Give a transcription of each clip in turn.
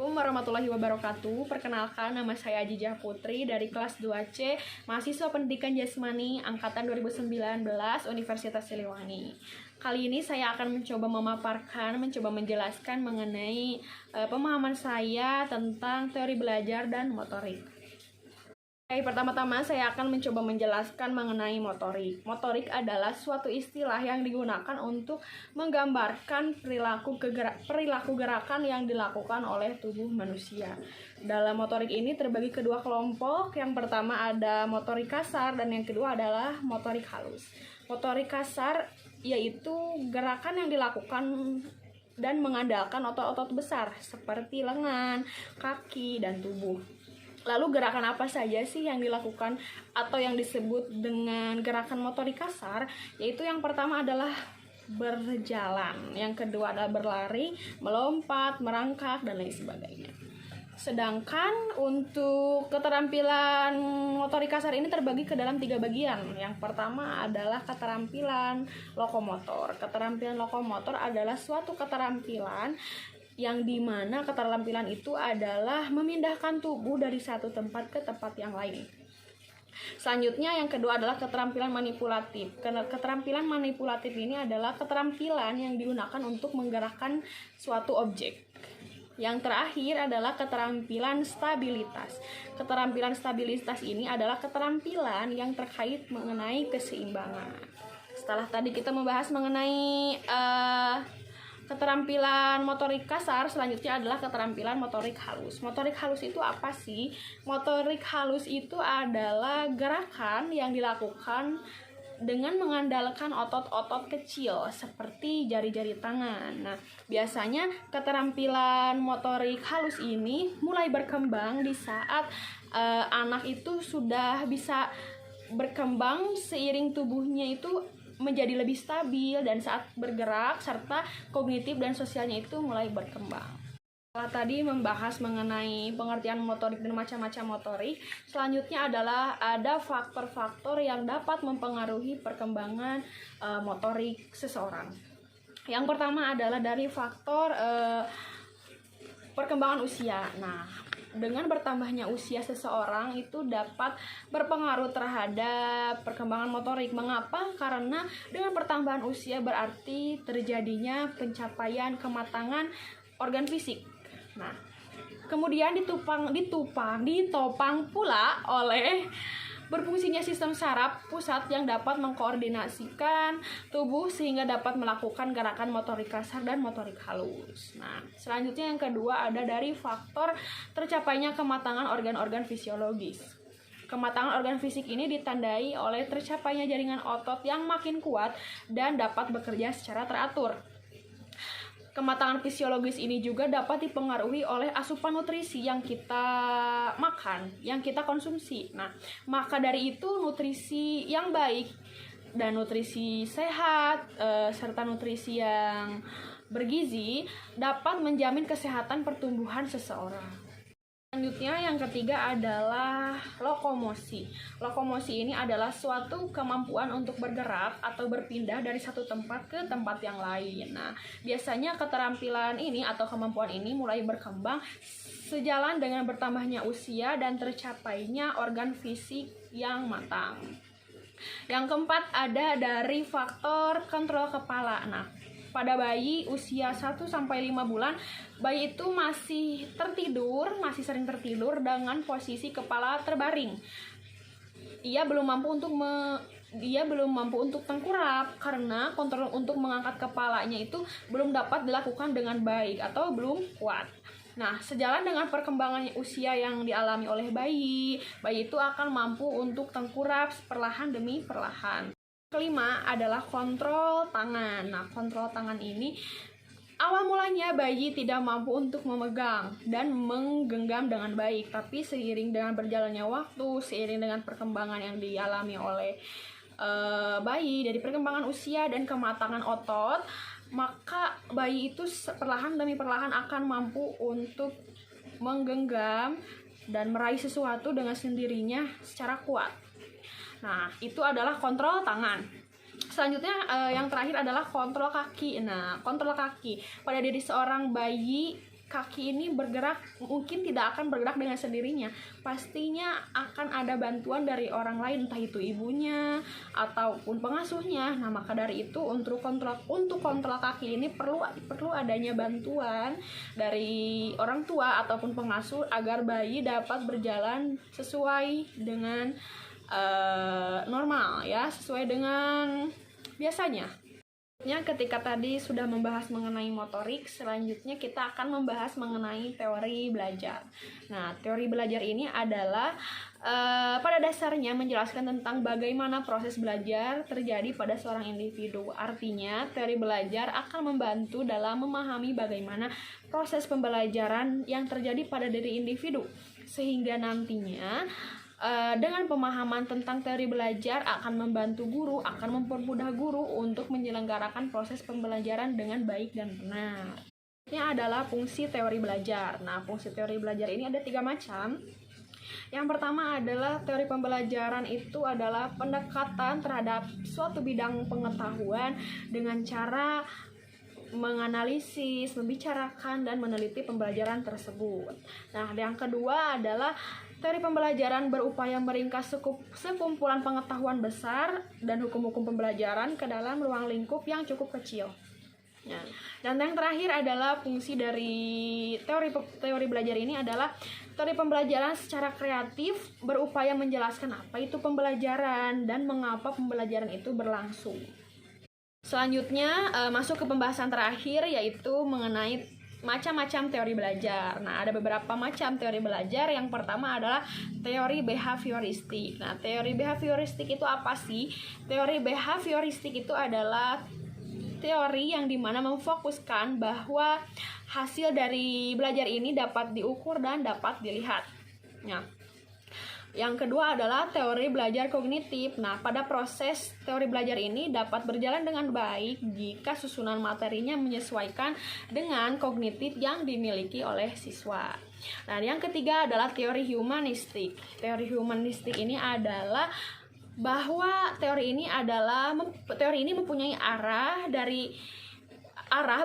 Assalamualaikum warahmatullahi wabarakatuh. Perkenalkan, nama saya Ajijah Putri dari kelas 2C, mahasiswa Pendidikan Jasmani angkatan 2019 Universitas Siliwangi. Kali ini saya akan mencoba mencoba menjelaskan mengenai pemahaman saya tentang teori belajar dan motorik. Pertama-tama saya akan mencoba menjelaskan mengenai motorik. Motorik adalah suatu istilah yang digunakan untuk menggambarkan perilaku gerakan yang dilakukan oleh tubuh manusia. Dalam motorik ini terbagi kedua kelompok. Yang pertama ada motorik kasar dan yang kedua adalah motorik halus. Motorik kasar yaitu gerakan yang dilakukan dan mengandalkan otot-otot besar seperti lengan, kaki, dan tubuh. Lalu gerakan apa saja sih yang dilakukan atau yang disebut dengan gerakan motorik kasar? Yaitu yang pertama adalah berjalan, yang kedua adalah berlari, melompat, merangkak, dan lain sebagainya. Sedangkan untuk keterampilan motorik kasar ini terbagi ke dalam 3 bagian. Yang pertama adalah keterampilan lokomotor. Keterampilan lokomotor adalah suatu keterampilan yang dimana keterampilan itu adalah memindahkan tubuh dari satu tempat ke tempat yang lain. Selanjutnya yang kedua adalah keterampilan manipulatif. Keterampilan manipulatif ini adalah keterampilan yang digunakan untuk menggerakkan suatu objek. Yang terakhir adalah keterampilan stabilitas. Keterampilan stabilitas ini adalah keterampilan yang terkait mengenai keseimbangan. Setelah tadi kita membahas mengenai keterampilan motorik kasar, selanjutnya adalah keterampilan motorik halus. Motorik halus itu apa sih? Motorik halus itu adalah gerakan yang dilakukan dengan mengandalkan otot-otot kecil seperti jari-jari tangan. Nah, biasanya keterampilan motorik halus ini mulai berkembang di saat anak itu sudah bisa berkembang seiring tubuhnya itu menjadi lebih stabil dan saat bergerak serta kognitif dan sosialnya itu mulai berkembang. Setelah tadi membahas mengenai pengertian motorik dan macam-macam motorik, selanjutnya adalah ada faktor-faktor yang dapat mempengaruhi perkembangan motorik seseorang. Yang pertama adalah dari faktor perkembangan usia. Nah, dengan bertambahnya usia seseorang itu dapat berpengaruh terhadap perkembangan motorik. Mengapa? Karena dengan pertambahan usia berarti terjadinya pencapaian kematangan organ fisik. Nah, kemudian ditopang pula oleh berfungsinya sistem saraf pusat yang dapat mengkoordinasikan tubuh sehingga dapat melakukan gerakan motorik kasar dan motorik halus. Nah, selanjutnya yang kedua ada dari faktor tercapainya kematangan organ-organ fisiologis. Kematangan organ fisik ini ditandai oleh tercapainya jaringan otot yang makin kuat dan dapat bekerja secara teratur. Kematangan fisiologis ini juga dapat dipengaruhi oleh asupan nutrisi yang kita makan, yang kita konsumsi. Nah, maka dari itu nutrisi yang baik dan nutrisi sehat serta nutrisi yang bergizi dapat menjamin kesehatan pertumbuhan seseorang. Selanjutnya yang ketiga adalah lokomosi. Lokomosi ini adalah suatu kemampuan untuk bergerak atau berpindah dari satu tempat ke tempat yang lain. Nah, biasanya keterampilan ini atau kemampuan ini mulai berkembang sejalan dengan bertambahnya usia dan tercapainya organ fisik yang matang. Yang keempat ada dari faktor kontrol kepala. Nah, pada bayi usia 1-5 bulan, bayi itu masih sering tertidur dengan posisi kepala terbaring. Ia belum mampu untuk tengkurap karena kontrol untuk mengangkat kepalanya itu belum dapat dilakukan dengan baik atau belum kuat. Nah, sejalan dengan perkembangan usia yang dialami oleh bayi itu akan mampu untuk tengkurap perlahan demi perlahan. Kelima adalah kontrol tangan. Nah, kontrol tangan ini awal mulanya bayi tidak mampu untuk memegang dan menggenggam dengan baik, tapi seiring dengan berjalannya waktu, seiring dengan perkembangan yang dialami oleh bayi dari perkembangan usia dan kematangan otot, maka bayi itu perlahan demi perlahan akan mampu untuk menggenggam dan meraih sesuatu dengan sendirinya secara kuat. Nah, itu adalah kontrol tangan. Selanjutnya yang terakhir adalah kontrol kaki. Nah, kontrol kaki pada diri seorang bayi kaki ini bergerak, mungkin tidak akan bergerak dengan sendirinya. Pastinya akan ada bantuan dari orang lain, entah itu ibunya ataupun pengasuhnya. Nah, maka dari itu untuk kontrol kaki ini perlu adanya bantuan dari orang tua ataupun pengasuh agar bayi dapat berjalan sesuai dengan normal ya, sesuai dengan biasanya. Ketika tadi sudah membahas mengenai motorik, selanjutnya kita akan membahas mengenai teori belajar. Nah, teori belajar ini adalah pada dasarnya menjelaskan tentang bagaimana proses belajar terjadi pada seorang individu. Artinya, teori belajar akan membantu dalam memahami bagaimana proses pembelajaran yang terjadi pada diri individu, sehingga nantinya dengan pemahaman tentang teori belajar akan membantu guru, akan mempermudah guru untuk menyelenggarakan proses pembelajaran dengan baik dan benar. Ini adalah fungsi teori belajar. Nah, fungsi teori belajar ini ada 3 macam. Yang pertama adalah teori pembelajaran itu adalah pendekatan terhadap suatu bidang pengetahuan dengan cara menganalisis, membicarakan, dan meneliti pembelajaran tersebut. Nah, yang kedua adalah teori pembelajaran berupaya meringkas sekumpulan pengetahuan besar dan hukum-hukum pembelajaran ke dalam ruang lingkup yang cukup kecil. Nah, dan yang terakhir adalah fungsi dari teori belajar ini adalah teori pembelajaran secara kreatif berupaya menjelaskan apa itu pembelajaran dan mengapa pembelajaran itu berlangsung. Selanjutnya masuk ke pembahasan terakhir, yaitu mengenai macam-macam teori belajar. Nah, ada beberapa macam teori belajar. Yang pertama adalah teori behavioristik. Nah, teori behavioristik itu apa sih? Teori behavioristik itu adalah teori yang dimana memfokuskan bahwa hasil dari belajar ini dapat diukur dan dapat dilihat. Nah, yang kedua adalah teori belajar kognitif. Nah, pada proses teori belajar ini dapat berjalan dengan baik jika susunan materinya menyesuaikan dengan kognitif yang dimiliki oleh siswa. Nah, yang ketiga adalah teori humanistik. Teori humanistik ini adalah bahwa teori ini mempunyai arah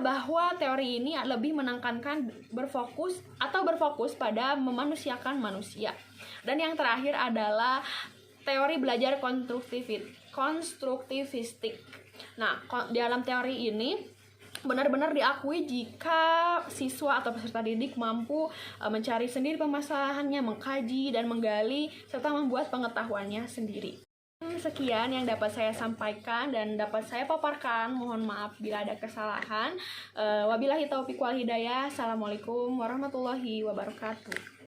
bahwa teori ini lebih menekankan berfokus pada memanusiakan manusia. Dan yang terakhir adalah teori belajar konstruktivistik. Nah, dalam teori ini benar-benar diakui jika siswa atau peserta didik mampu mencari sendiri permasalahannya, mengkaji dan menggali serta membuat pengetahuannya sendiri. Sekian yang dapat saya sampaikan dan dapat saya paparkan. Mohon maaf bila ada kesalahan. Wabillahi taufiq wal hidayah. Assalamualaikum warahmatullahi wabarakatuh.